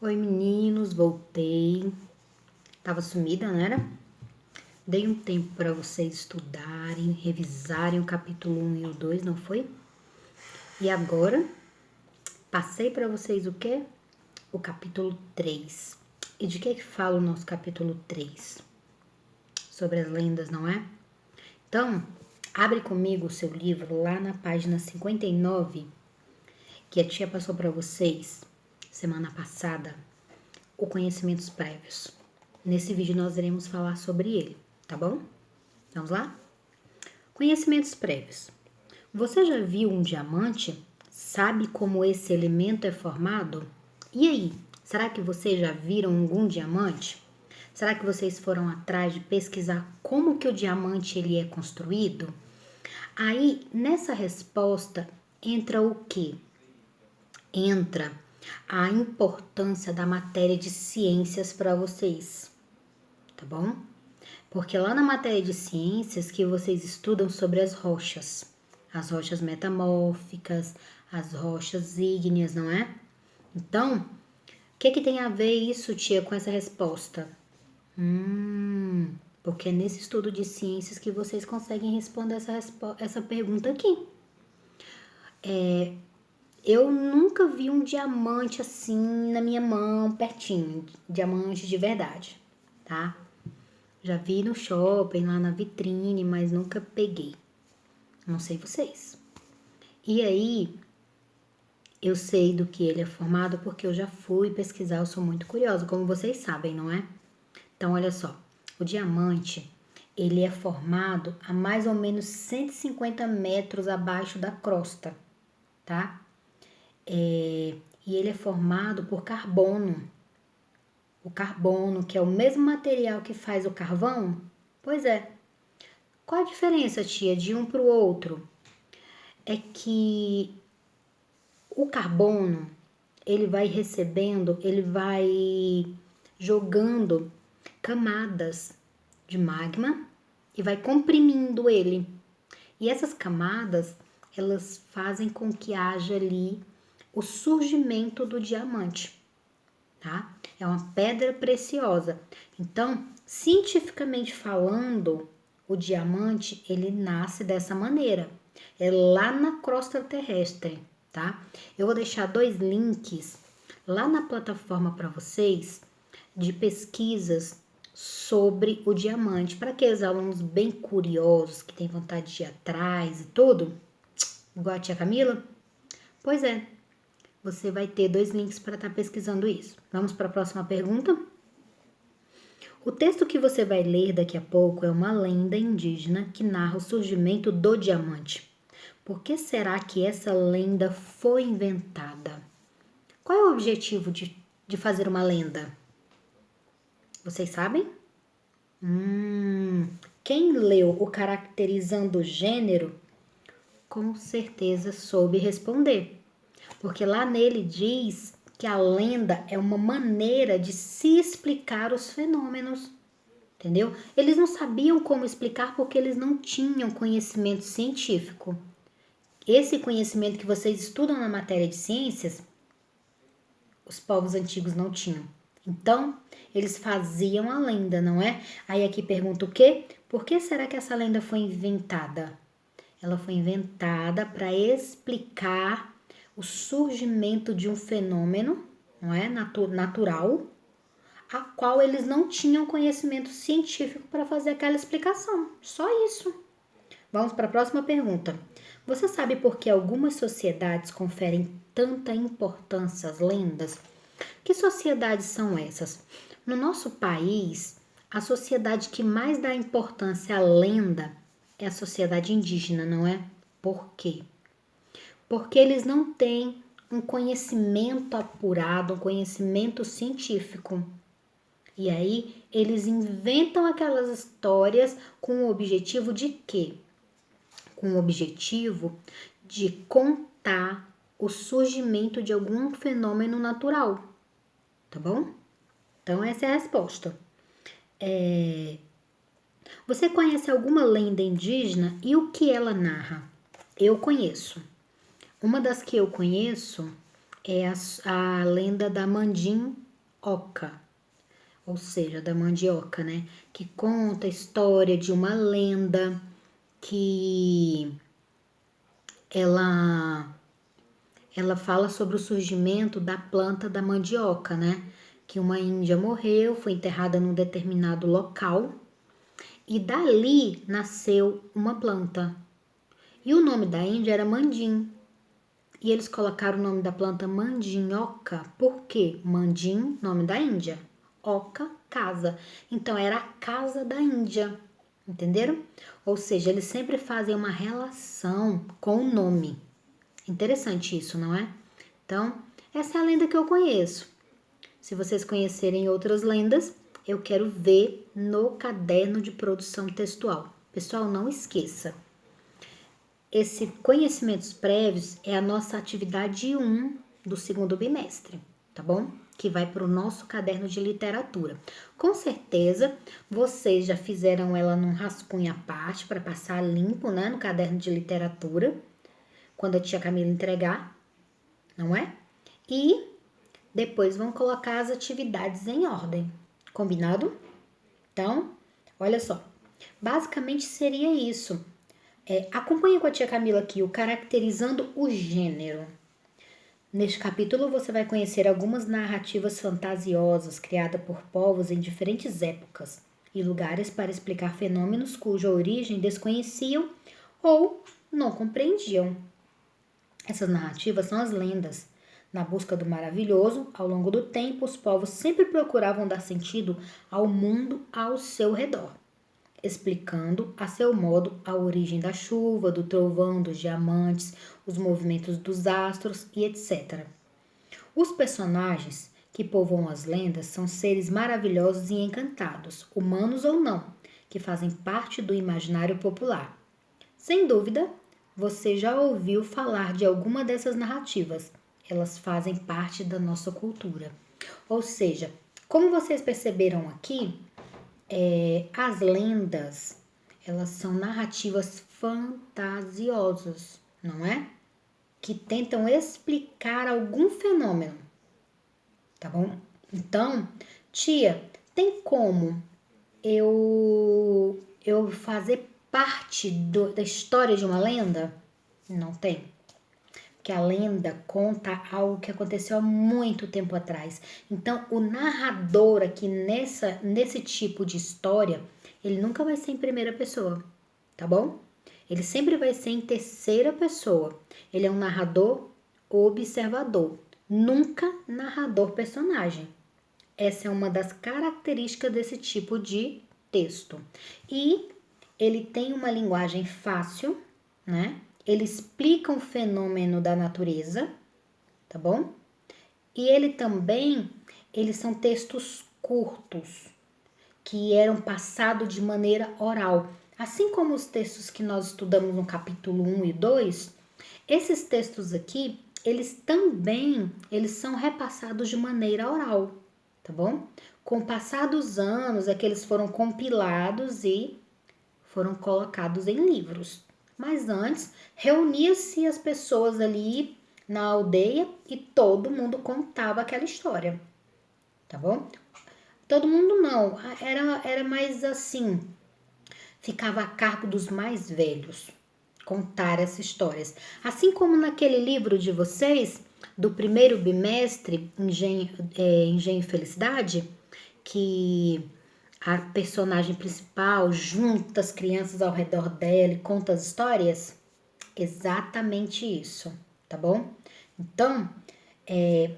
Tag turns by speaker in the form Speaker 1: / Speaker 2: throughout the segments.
Speaker 1: Oi meninos, voltei. Tava sumida, não era? Dei um tempo para vocês estudarem, revisarem o capítulo 1 e o 2, não foi? E agora, passei para vocês o quê? O capítulo 3. E de que fala o nosso capítulo 3? Sobre as lendas, não é? Então, abre comigo o seu livro lá na página 59, que a tia passou para vocês semana passada, o Conhecimentos Prévios. Nesse vídeo nós iremos falar sobre ele, tá bom? Vamos lá? Conhecimentos prévios. Você já viu um diamante? Sabe como esse elemento é formado? E aí, será que vocês já viram algum diamante? Será que vocês foram atrás de pesquisar como que o diamante ele é construído? Aí, nessa resposta, entra o quê? Entra a importância da matéria de ciências para vocês, tá bom? Porque lá na matéria de ciências que vocês estudam sobre as rochas metamórficas, as rochas ígneas, não é? Então, o que tem a ver isso, tia, com essa resposta? Porque é nesse estudo de ciências que vocês conseguem responder essa pergunta aqui. Eu nunca vi um diamante assim na minha mão, pertinho, diamante de verdade, tá? Já vi no shopping, lá na vitrine, mas nunca peguei. Não sei vocês. E aí, eu sei do que ele é formado porque eu já fui pesquisar, eu sou muito curiosa, como vocês sabem, não é? Então, olha só, o diamante, ele é formado a mais ou menos 150 metros abaixo da crosta, tá? E ele é formado por carbono. O carbono, que é o mesmo material que faz o carvão? Pois é. Qual a diferença, tia, de um para o outro? É que o carbono, ele vai recebendo, ele vai jogando camadas de magma e vai comprimindo ele. E essas camadas, elas fazem com que haja ali o surgimento do diamante, tá? É uma pedra preciosa. Então, cientificamente falando, o diamante, ele nasce dessa maneira. É lá na crosta terrestre, tá? Eu vou deixar 2 links lá na plataforma para vocês de pesquisas sobre o diamante, para aqueles alunos bem curiosos que têm vontade de ir atrás e tudo, igual a tia Camila. Pois é, você vai ter 2 links para estar pesquisando isso. Vamos para a próxima pergunta? O texto que você vai ler daqui a pouco é uma lenda indígena que narra o surgimento do diamante. Por que será que essa lenda foi inventada? Qual é o objetivo de fazer uma lenda? Vocês sabem? Quem leu o Caracterizando o Gênero, com certeza soube responder. Porque lá nele diz que a lenda é uma maneira de se explicar os fenômenos, entendeu? Eles não sabiam como explicar porque eles não tinham conhecimento científico. Esse conhecimento que vocês estudam na matéria de ciências, os povos antigos não tinham. Então, eles faziam a lenda, não é? Aí aqui pergunta o quê? Por que será que essa lenda foi inventada? Ela foi inventada para explicar o surgimento de um fenômeno, não é? Natural, a qual eles não tinham conhecimento científico para fazer aquela explicação. Só isso. Vamos para a próxima pergunta. Você sabe por que algumas sociedades conferem tanta importância às lendas? Que sociedades são essas? No nosso país, a sociedade que mais dá importância à lenda é a sociedade indígena, não é? Por quê? Porque eles não têm um conhecimento apurado, um conhecimento científico. E aí, eles inventam aquelas histórias com o objetivo de quê? Com o objetivo de contar o surgimento de algum fenômeno natural, tá bom? Então, essa é a resposta. Você conhece alguma lenda indígena e o que ela narra? Eu conheço. Uma das que eu conheço é a lenda da Mandim oca, ou seja, da mandioca, né? Que conta a história de uma lenda que ela fala sobre o surgimento da planta da mandioca, né? Que uma índia morreu, foi enterrada num determinado local e dali nasceu uma planta. E o nome da índia era Mandim. E eles colocaram o nome da planta mandinhoca, por quê? Mandim, nome da Índia. Oca, casa. Então era a casa da Índia. Entenderam? Ou seja, eles sempre fazem uma relação com o nome. Interessante isso, não é? Então, essa é a lenda que eu conheço. Se vocês conhecerem outras lendas, eu quero ver no caderno de produção textual. Pessoal, não esqueça. Esse conhecimentos prévios é a nossa atividade 1 do segundo bimestre, tá bom? Que vai para o nosso caderno de literatura. Com certeza, vocês já fizeram ela num rascunho à parte para passar limpo, né, no caderno de literatura, quando a tia Camila entregar, não é? E depois vão colocar as atividades em ordem, combinado? Então, olha só, basicamente seria isso. Acompanhe com a tia Camila aqui o Caracterizando o Gênero. Neste capítulo você vai conhecer algumas narrativas fantasiosas criadas por povos em diferentes épocas e lugares para explicar fenômenos cuja origem desconheciam ou não compreendiam. Essas narrativas são as lendas. Na busca do maravilhoso, ao longo do tempo, os povos sempre procuravam dar sentido ao mundo ao seu redor, explicando a seu modo a origem da chuva, do trovão, dos diamantes, os movimentos dos astros e etc. Os personagens que povoam as lendas são seres maravilhosos e encantados, humanos ou não, que fazem parte do imaginário popular. Sem dúvida, você já ouviu falar de alguma dessas narrativas. Elas fazem parte da nossa cultura. Ou seja, como vocês perceberam aqui, as lendas, elas são narrativas fantasiosas, não é? Que tentam explicar algum fenômeno, tá bom? Então, tia, tem como eu fazer parte da história de uma lenda? Não tem. Porque a lenda conta algo que aconteceu há muito tempo atrás. Então, o narrador aqui nesse tipo de história, ele nunca vai ser em primeira pessoa, tá bom? Ele sempre vai ser em terceira pessoa. Ele é um narrador observador, nunca narrador personagem. Essa é uma das características desse tipo de texto. E ele tem uma linguagem fácil, né? Ele explica um fenômeno da natureza, tá bom? E eles são textos curtos, que eram passados de maneira oral. Assim como os textos que nós estudamos no capítulo 1 e 2, esses textos aqui, eles são repassados de maneira oral, tá bom? Com o passar dos anos é que eles foram compilados e foram colocados em livros. Mas antes, reunia-se as pessoas ali na aldeia e todo mundo contava aquela história, tá bom? Todo mundo não, era mais assim, ficava a cargo dos mais velhos contar essas histórias. Assim como naquele livro de vocês, do primeiro bimestre, Engenho e Felicidade, que a personagem principal junta as crianças ao redor dela e conta as histórias? Exatamente isso, tá bom? Então,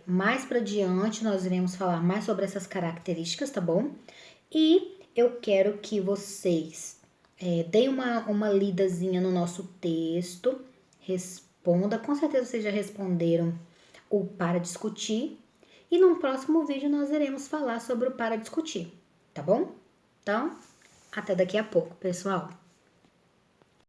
Speaker 1: mais para diante nós iremos falar mais sobre essas características, tá bom? E eu quero que vocês deem uma lidazinha no nosso texto, responda, com certeza vocês já responderam o para discutir, e no próximo vídeo nós iremos falar sobre o para discutir, tá bom? Então, até daqui a pouco, pessoal!